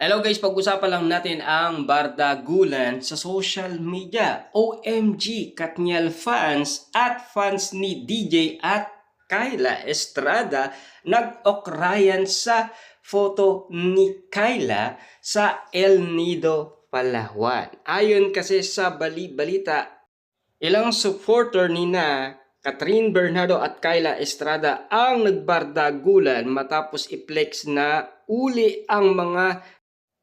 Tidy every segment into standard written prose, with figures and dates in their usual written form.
Hello guys, pag-usapan lang natin ang bardagulan sa social media. OMG, Katniel fans at fans ni DJ at Kyla Estrada nag-okrayan sa photo ni Kyla sa El Nido, Palawan. Ayon kasi sa bali-balita, ilang supporter ni na Catherine Bernardo at Kyla Estrada ang nagbardagulan matapos i-flex na uli ang mga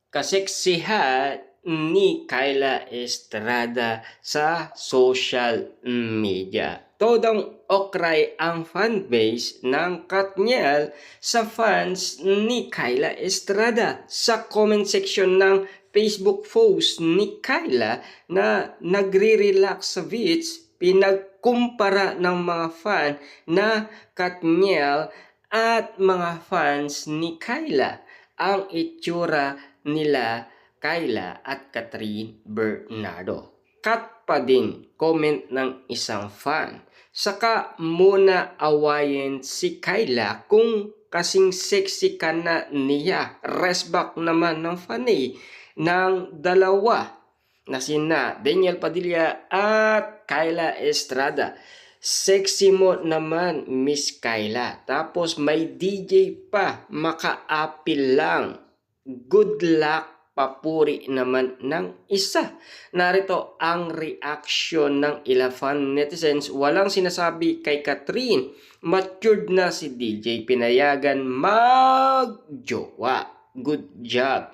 kaseksihan ni Kyla Estrada sa social media. Todang okray ang fanbase ng Katniel sa fans ni Kyla Estrada. Sa comment section ng Facebook post ni Kyla na nagre-relax sa beach, pinagkumpara ng mga fan na Katniel at mga fans ni Kyla ang itsura nila Kyla at Catherine Bernardo. Cut pa din comment ng isang fan. Saka muna awayin si Kyla kung kasing sexy ka na niya. Rest back naman ng fanay ng dalawa na sina Daniel Padilla at Kyla Estrada. Sexy mo naman, Miss Kyla. Tapos may DJ pa, maka-apil lang. Good luck, papuri naman ng isa. Narito ang reaction ng ilang netizens. Walang sinasabi kay Catherine. Matured na si DJ. Pinayagan mag-jowa. Good job.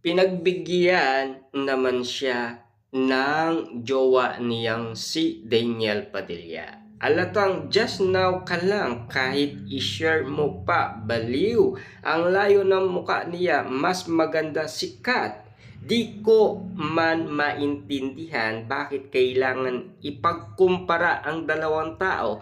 Pinagbigyan naman siya ng jowa niyang si Daniel Padilla. Alatang just now ka lang, kahit i-share mo pa, baliw. Ang layo ng muka niya, mas maganda sikat. Di ko man maintindihan bakit kailangan ipagkumpara ang dalawang tao.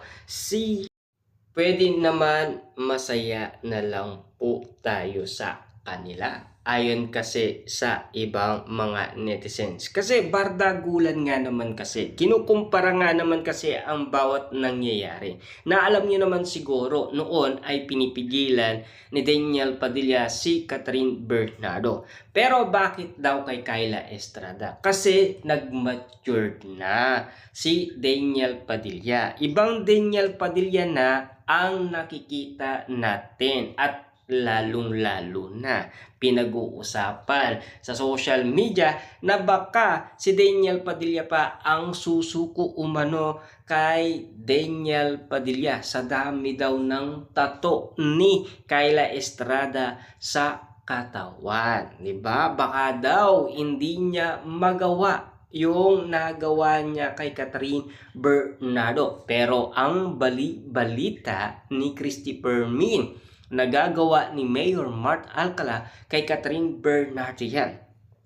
Pwede naman masaya na lang po tayo sa kanila. Ayon kasi sa ibang mga netizens. Kasi bardagulan nga naman kasi. Kinukumpara nga naman kasi ang bawat nangyayari. Na alam niyo naman siguro, noon ay pinipigilan ni Daniel Padilla si Catherine Bernardo. Pero bakit daw kay Kyla Estrada? Kasi nag-matured na si Daniel Padilla. Ibang Daniel Padilla na ang nakikita natin at lalong-lalo na pinag-uusapan sa social media na baka si Daniel Padilla pa ang susuko umano kay Daniel Padilla sa dami daw ng tato ni Kyla Estrada sa katawan, di ba? Baka daw hindi niya magawa yung nagawa niya kay Catherine Bernardo. Pero ang balita ni Christy Permin nagagawa ni Mayor Mart Alcala kay Catherine Bernardo yan.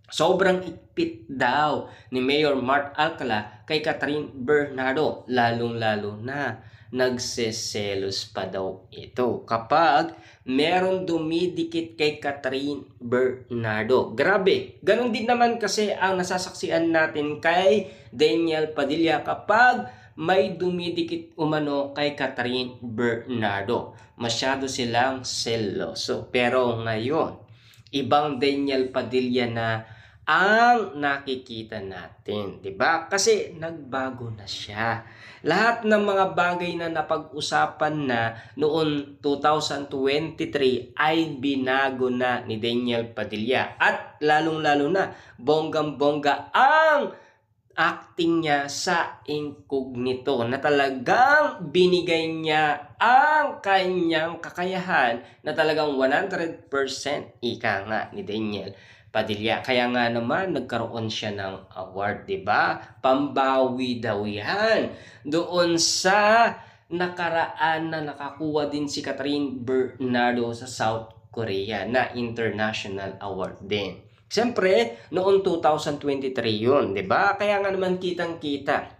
Sobrang ipit daw ni Mayor Mart Alcala kay Catherine Bernardo. Lalong-lalo na nagseselos pa daw ito kapag meron dumidikit kay Catherine Bernardo. Grabe, ganun din naman kasi ang nasasaksihan natin kay Daniel Padilla kapag may dumidikit umano kay Catherine Bernardo. Masyado silang seloso. Pero ngayon, ibang Daniel Padilla na ang nakikita natin, 'di ba? Kasi nagbago na siya. Lahat ng mga bagay na napag-usapan na noon 2023 ay binago na ni Daniel Padilla at lalong-lalo na bonggang-bongga ang acting niya sa Incognito na talagang binigay niya ang kanyang kakayahan na talagang 100% ika nga ni Daniel Padilla. Kaya nga naman nagkaroon siya ng award, 'di ba? Pambawi daw 'yan doon sa nakaraan na nakakuha din si Catherine Bernardo sa South Korea na international award din. Siyempre, noong 2023 yun, 'di ba? Kaya nga naman kitang-kita.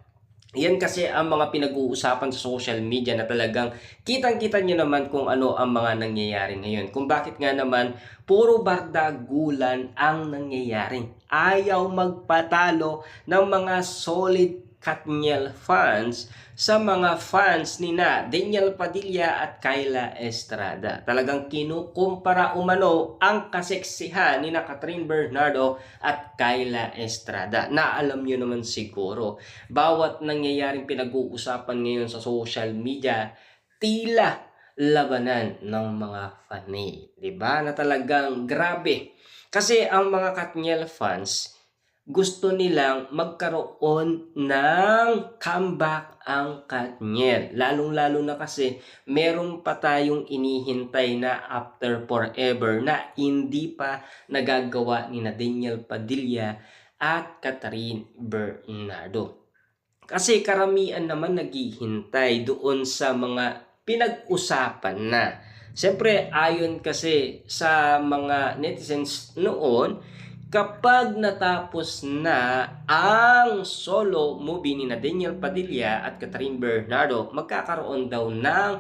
Yan kasi ang mga pinag-uusapan sa social media na talagang kitang-kita nyo naman kung ano ang mga nangyayari ngayon. Kung bakit nga naman puro bardagulan ang nangyayari. Ayaw magpatalo ng mga solid Katniel fans sa mga fans ni na Daniel Padilla at Kyla Estrada. Talagang kinukumpara umano ang kaseksihan ni na Catherine Bernardo at Kyla Estrada. Na alam nyo naman siguro, bawat nangyayaring pinag-uusapan ngayon sa social media, tila labanan ng mga fanay. Diba? Na talagang grabe. Kasi ang mga Katniel fans, gusto nilang magkaroon ng comeback ang Katniel. Lalong-lalo na kasi meron pa tayong inihintay na after forever na hindi pa nagagawa ni na Daniel Padilla at Catherine Bernardo. Kasi karamihan naman naghihintay doon sa mga pinag-usapan na. Siyempre, ayon kasi sa mga netizens noon, kapag natapos na ang solo movie ni na Daniel Padilla at Catherine Bernardo, magkakaroon daw ng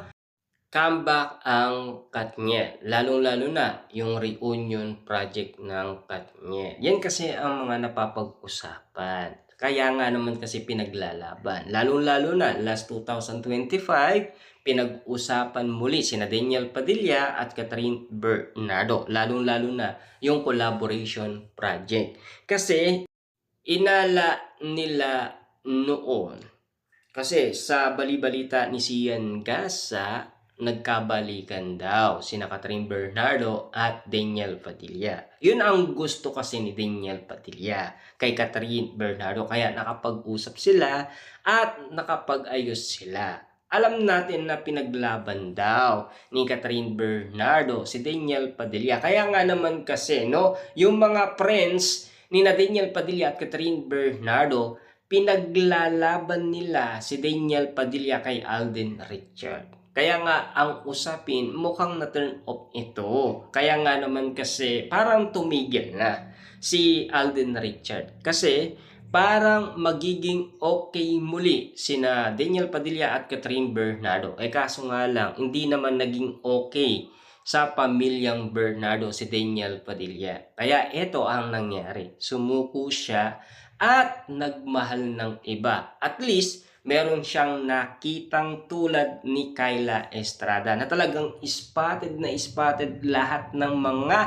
comeback ang Katniel. Lalong-lalo na yung reunion project ng Katniel. Yan kasi ang mga napapag-usapan. Kaya nga naman kasi pinaglalaban. Lalong-lalo na last 2025, pinag-usapan muli sina Daniel Padilla at Catherine Bernardo. Lalong-lalo na yung collaboration project. Kasi inala nila noon. Kasi sa bali-balita ni Sian Gasa, nagkabalikan daw sina Catherine Bernardo at Daniel Padilla. Yun ang gusto kasi ni Daniel Padilla kay Catherine Bernardo, kaya nakapag-usap sila at nakapag-ayos sila. Alam natin na pinaglaban daw ni Catherine Bernardo si Daniel Padilla. Kaya nga naman kasi yung mga friends ni na Daniel Padilla at Catherine Bernardo, pinaglalaban nila si Daniel Padilla kay Alden Richard. Kaya nga ang usapin mukhang na-turn off ito. Kaya nga naman kasi parang tumigil na si Alden Richard. Kasi parang magiging okay muli sina Daniel Padilla at Catherine Bernardo. Kaso nga lang, hindi naman naging okay sa pamilyang Bernardo si Daniel Padilla. Kaya ito ang nangyari. Sumuko siya at nagmahal ng iba. At least, meron siyang nakitang tulad ni Kyla Estrada na talagang spotted na spotted lahat ng mga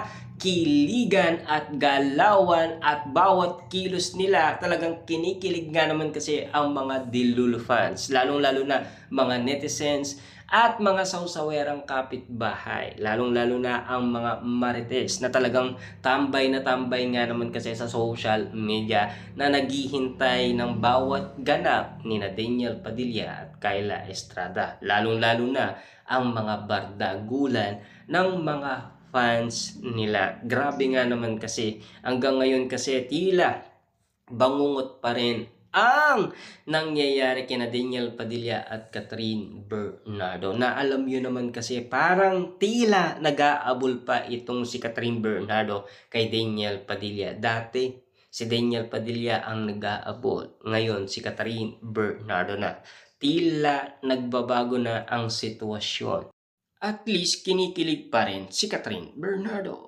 kiligan at galawan at bawat kilos nila. Talagang kinikilig nga naman kasi ang mga Dilul fans, lalong-lalo na mga netizens at mga sausawerang kapitbahay, lalong-lalo na ang mga marites na talagang tambay na tambay nga naman kasi sa social media na naghihintay ng bawat ganap ni na Daniel Padilla at Kyla Estrada, lalong-lalo na ang mga bardagulan ng mga fans nila. Grabe nga naman kasi hanggang ngayon kasi tila bangungot pa rin ang nangyayari kina Daniel Padilla at Catherine Bernardo. Na alam yun naman kasi parang tila nag-aabol pa itong si Catherine Bernardo kay Daniel Padilla. Dati si Daniel Padilla ang nag-aabol. Ngayon si Catherine Bernardo na. Tila nagbabago na ang sitwasyon. At least kinikilig pa rin si Catherine Bernardo.